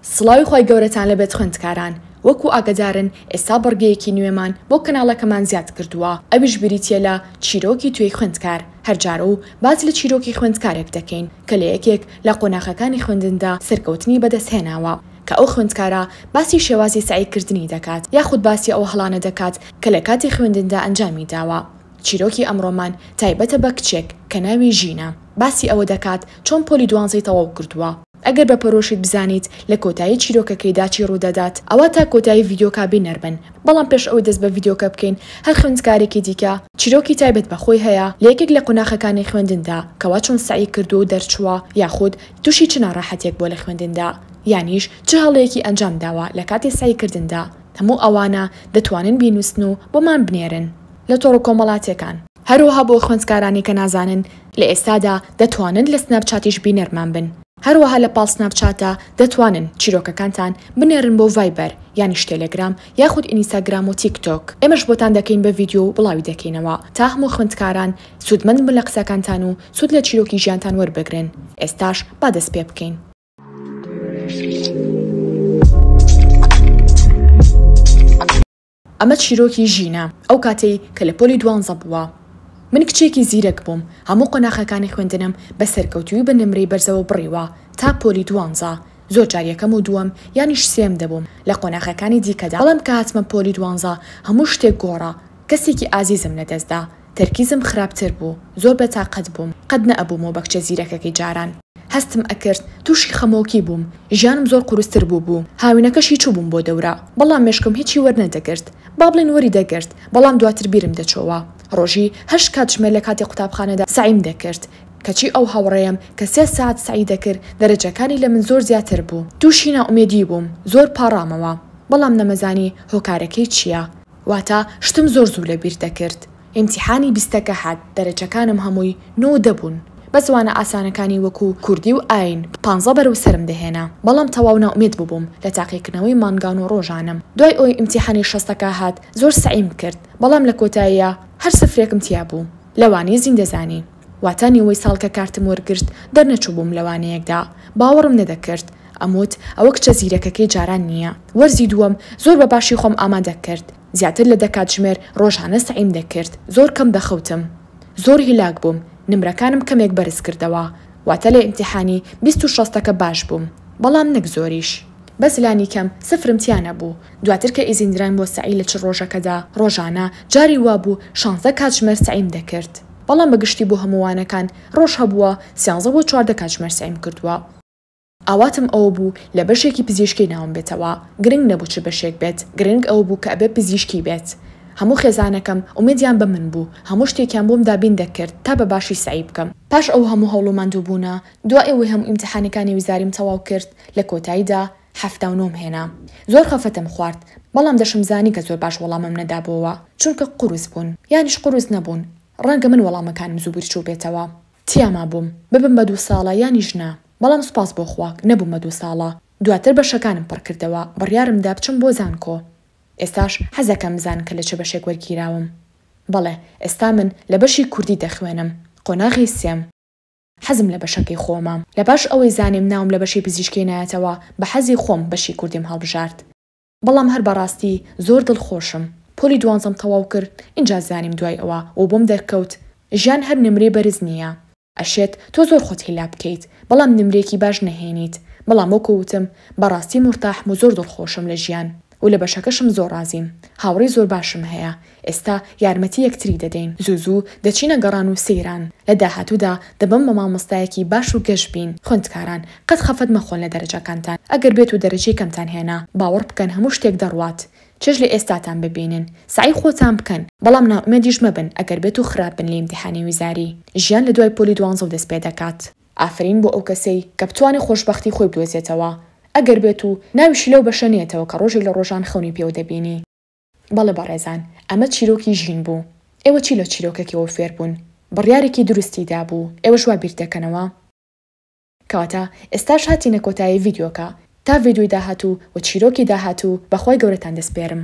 سڵاوی خۆی گەورەتان لەبێت خوێندکاران وەکو ئاگادارن ئێستا بەڕگەیەکی نوێمان بۆ کەناڵەکەمان زیاد کردووە ئەویش بریتیە لە چیرۆکی توێی خوێندکار هەرجارە و باز لە چیرۆکی خوێندکارێک دەکەین کە لە یەکێک لە قۆناغەکانی خوێندندا سەرکەوتنی بەدەستهێناوە کە ئەو خوێندکارە باسی شێوازی سعیکردنی دەکات یاخود باسی ئەو هەڵانە دەکات کە لە کاتی خوێندندا ئەنجامی داوە چیرۆکی ئەمڕۆمان تایبەتە بە کچێک کە ناوی ژینە باسی ئەوە دەکات چۆن پۆلی دوانزەی تەواو کردووە ئەگەر بە پەرۆشیت بزانیت لە کۆتایی چیرۆکەکەیدا چی ڕوودەدات ئەوە تا کۆتایی ڤیدیۆکە بینەربن بەڵام پێش ئەوەی دەست بە ڤیدیۆکە بکەین هەر خوێندکارێکی دیکە چیرۆکی تایبەت بەخۆی هەیە لە یەکێک لە قۆناغەکانی خوێندندا کەوا چۆن سعی کردو و دەرچووە یاخود تووشی چ ناڕەحەتێک بۆ لە خوێندندا یانیش چه هەڵەیەکی ئەنجام داوە لە کاتی سعیکردندا هەموو ئەوانە دەتوانن بینووسن و بۆمان بنێرن لە تۆڕ کۆمەڵاتیەکان هەروەها بۆ خوێندکارانی کە نازانن لە ئێستادا دەتوانن لە سناپچاتیش بینەرمان بن هەروەها لە پاڵ سناپچاتە دەتوانن چیرۆکەکانتان بنێرن بۆ ڤایبەر یانیش تێلەگرام یاخود ئینستاگرام و تیکتۆک ئێمەش بۆتان دەکەین بە ڤیدیۆ و بڵاوی دەکەینەوە تا هەموو خوێندکاران سوودمەند بن لە قسەکانتان و سوود لە چیرۆکی ژیانتان وەربگرن ئێستاش با دەست پێ بکەین ئەمە چیرۆکی ژینە ئەو کاتەی کە لە پۆلی دوانزە بووە من کچێکی زیرەک بووم هەموو قۆناغەکانی خوێندنم بە سەرکەوتوی بە نمرەی بەرزەوە بڕیوە تا پۆلی دوانزە زۆر جاریەکەم و دووەم یانیش سێم دەبووم لە قۆناغەکانی دیکەدا بەڵام کە هاتمە پۆلی دوانزە هەموو شتێک گۆڕە کەسێکی ئازیزم لەدەستدا تەرکیزم خراپتر بوو زۆر بەتاقەت بووم قەت نەئەبوومەوە بە کچە زیرەکەکەی جاران هەستم ئەکرد تووشی خەمۆکی بووم ژیانم زۆر قورستر بوو هاوینەکەشی چوو بووم بۆ دەورە بەڵام مێشکم هیچی وەرنەدەگرت با بڵێن وەری دەگرت بەڵام دواتر بیرم دەچۆوە ڕۆژی هەشت کات ژمێر لە کاتی قوتابخانەدا سعیم دەکرد کەچی ئەو هاوڕێم کە 3 ساعت سعی دەکرد دەرەجەکانی لە من زۆر زیاتر بوو تووشی ناومێدی بووم زۆر پاڕامەوە بەڵام نەمەزانی هۆکارەکەی چییە واتە شتم زۆر زوو لەبیر دەکرد ئیمتیحانی 20ەکە هات دەرەجەکانم هەمووی 9 دەبوون بەزوانە ئاسانەکانی وەکو کوردی و ئاین 15 بەرەو سرم دەهێنا بەڵام تەواو ناومێد بووم لە تاقیکردنەوەی مانگان و ڕۆژانم دوای ئەوی ئیمتیحانی 60ەکە هات زۆر سعیم کرد بەڵام لە کۆتاییە هەر سفرێکم تیا بوو لەوانەیە زیندەزانی واتە نیوەی ساڵ کە کارتم وەرگرت دەرنەچوو بووم لەوانەیەکدا باوەڕم نەدەکرد ئەموت ئەوە کچە زیرەکەکەی جاران نییە وەرزی دووەم زۆر بە باشی خۆم ئامادە کرد زیاتر لە دەکات ژمێر ڕۆژانە سعیم دەکرد زۆر کەم دەخەوتم زۆر هیلاک بووم نمرەکانم کەمێک بەرز کردەوە واتە لە ئیمتیحانی 26ەکە باش بووم بەڵام نەک زۆریش بەزلانی کەم سفرم تیانە بوو دواتر کە ئیزیندران بۆ سعی لە چ ڕۆژەکەدا ڕۆژانە جاری وا بوو 16 کات ژمێر سعیم دەکرد بەڵام بەگشتی بۆ هەمووانەکان ڕۆژ هەبووە 13 بۆ 14 کات ژمێر سعیم کردووە ئاواتم ئەوە بوو لە بەشێکی پزیشکی ناوم بێتەوە گرنگ نەبوو چ بەشێک بێت گرنگ ئەو بوو کە ئەبێ پزیشکی بێت هەموو خێزانەکەم ئومێدیان بە من بوو هەموو شتێکیان بۆم دابین دەکرد تا بە باشی سعی بکەم پاش ئەو هەموو هەوڵ و ماندووبوونە دوای ئەوەی هەموو ئیمتیحانەکانی ویزاریم تەواو کرد لە کۆتاییدا 79 هێنا زۆر خەفەتم خوارد بەڵام دەشم زانی کە زۆر باش وەڵامم نەدابەوە چونکە قوروز بوون یانیش قوروز نەبوون ڕەنگە من وەڵامەکانم زوو بیرچوو بێتەوە تیاما بووم ببم بە 2 ساڵە یانیش نا بەڵام سوپاس بۆ خوا نەبووم بە 2 ساڵە دواتر بەشەکانم پڕ کردەوە بڕیارمدا بچم بۆ زانکۆ ئێستاش حەزەکەم بزان کە لە چه بەشێک وەرگیراوم بەڵێ ئێستا من لە بەشی کوردی دەخوێنم قۆناغی سێم حەزم لە بەشەکەی خۆمە لە باش ئەوەی زانیم ناوم لە بەشی پزیشکی نایەتەوە بە حەزی خۆم بەشی کوردیم هەڵبژارد بەڵام هەر بەڕاستی زۆر دڵخۆشم پۆلی دوانزەم تەواو کرد اینجا زانیم دوای ئەوە و بۆم دەرکەوت ژیان هەر نمرێ بەرز نییە ئەشێت تۆ زۆر خۆت هیلا بکەیت بەڵام نمرێکی باش نەهێنیت بەڵام وەکوتم بەڕاستی مرتاحم و زۆر دڵخۆشم لە ژیان و لە بەشەکەشم زۆر ڕازیم هاوڕێی زۆر باشم هەیە ئێستا یارمەتی یەکتری دەدەین زوو دەچینە گەڕان و سەیران لە داهاتوودا دەبم بە مامۆستایەکی باش و گەشتبین خوێندکاران قەت خەفەت مەخۆن لە دەرەجەکانتان ئەگەر بێت و دەرەجەی کەمتان هێنا باوەڕ بکەن هەموو شتێک دەڕوات چێژ لە ئێستاتان ببینن سعی خۆتان بکەن بەڵام ناومێدیش مەبن ئەگەر بێت و خراپن لە ئیمتیحانی ویزاری ژیان لە دوای پۆلی دوانزە و دەست پێ دەکات ئافرین بۆ ئەو کەسەی کە بتوانێ خۆشبەختی خۆی بدۆزێتەوە ئەگەر بێت و ناویشی لەو بەشەنێتەوە کە ڕۆژێک لە ڕۆژان خەونی پێوە دەبینی بەڵێ بەڕێزان ئەمە چیرۆکی ژین بوو ئێوە چی لە چیرۆکەکەوە فێر بوون بڕیارێکی دروستیدا بوو ئێوە ژوا بیر دەکەنەوە کەواتە ئێستاش هاتینە کۆتایی ڤیدیۆکە تا ڤیدیۆی داهاتوو و چیرۆکی داهاتوو بەخوای گەورەتان دەسپێرم